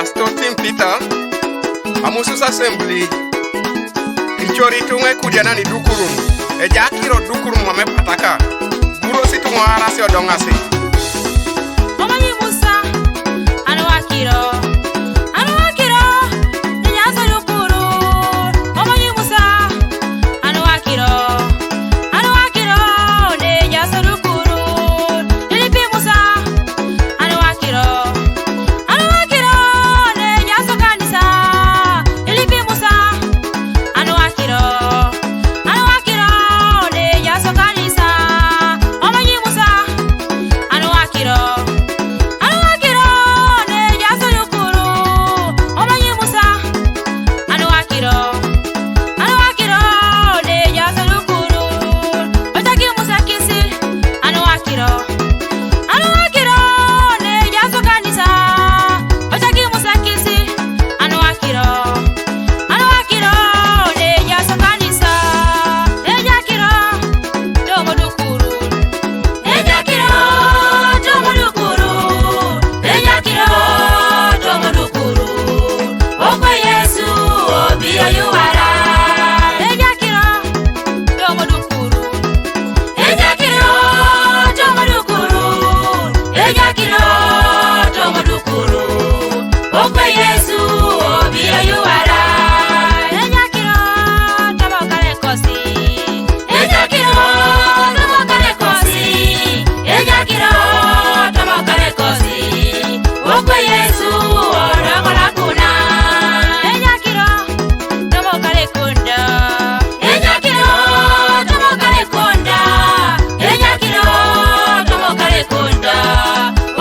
Pastor Tim Peter Amusus Assembly Inchori tunge kudiana ni dukurun Ejakiro dukurun mame pataka Guro situ mwarasi odongasi Omanyi Musa Anwakiro Nyaza dukurun Omanyi Musa Anwakiro Nyaza dukurun Nilipi Musa Anwakiro Nyaza kanisa Nilipi Musa Anwakiro Nyaza kanisa Omanyi Musa Anwakiro Nyaza dukurun Omanyi Musa Anwakiro Nyaza dukurun Otaki Musa kisi Anwakiro Nyaza kanisa Otaki Musa kisi Anwakiro Nyaza kanisa Ejakiro Domo dukurun Ejakiro Domo dukurun Okwe Yesu Obiyo yuwara Ejakiro Domo dukurun Okwe Yesu Obiyo yuwara Ejakiro Tomo kare kosi Ejakiro Tomo kare kosi Okwe Yesu Orokola kuna Ejakiro Tomo kare kunda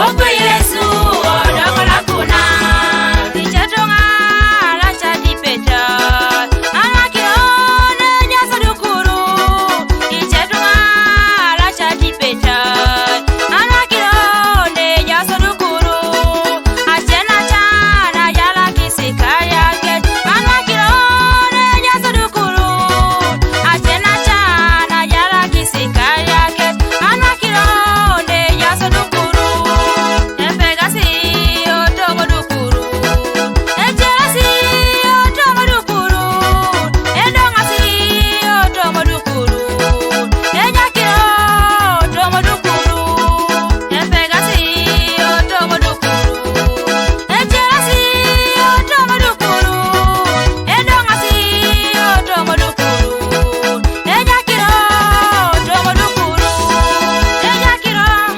Okwe Yesu Orokola kuna Ichatonga Racha dipeta Anwakiro Nyaza dukurun Ichatonga Racha dipeta Anwakiro Nyaza dukurun Achena chana yala kisika yake Anwakiro Nyaza dukurun Achena chana yala kisika yake Anwakiro Nyaza dukurun Efegasi otomo dukurun Ejerasi otomo dukurun Edongasi otomo dukurun Ejakiro otomo dukurun Efegasi otomo dukurun Ejerasi otomo dukurun Edongasi otomo dukurun Ejakiro otomo dukurun Ejakiro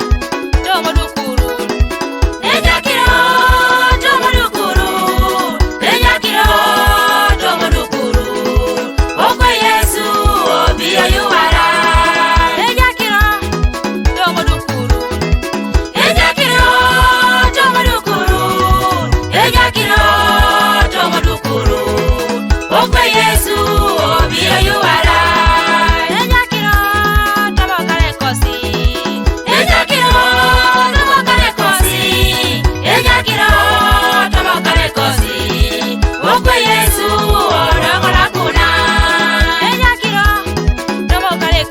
otomo dukurun Okwe Yesu Obiyo yuwara Ejakiro Tomo dukurun Okwe Yesu Obiyo yuwara Ejakiro Tomo kare kosi Okwe Yesu Orokola kuna Ejakiro Tomo kare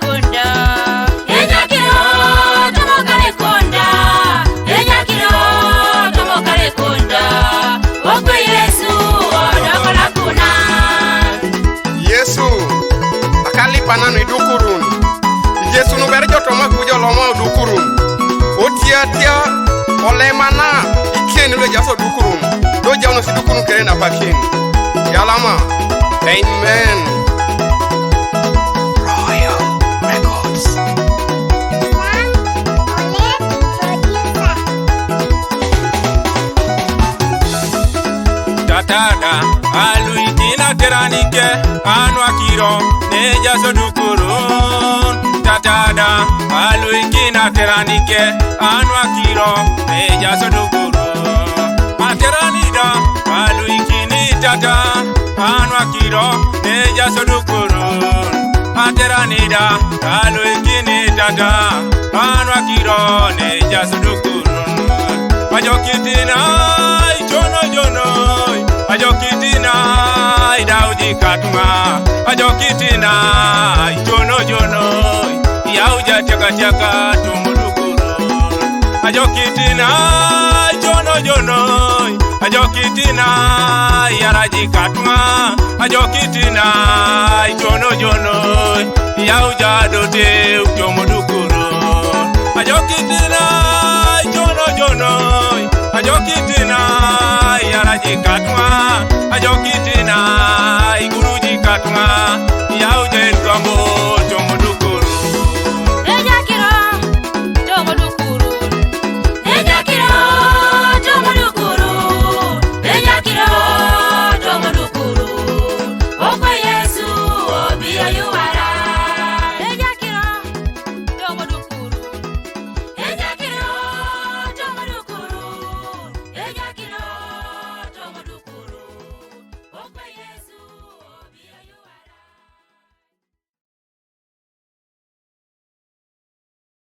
kunda Okwe Yesu Orokola kuna Yesu Akali panano dukurun Yesu nubere jotomo kujo lomo dukurun Otia olemana Ikeni lo jaso dukurun Do jauno si dukurun kere na pakin Yalama Amen Royal Records Tatada aluikina teranike Anwakiro Nyaza dukurun Tatada aluikina teranike Anwakiro Nyaza dukurun Materanida aluikini tata Anwakiro Nyaza dukurun Materanida aluikini tata Anwakiro Nyaza dukurun Ajokitina Ajokitina Daudi katuma Ajokitina Jono Yauja chaka tumudukuru Ajokitina Jono ajokitina yaraji katma ajokitina ijono jono yauja dote utomodukuru ajokitina ijono jono ajokitina yaraji katma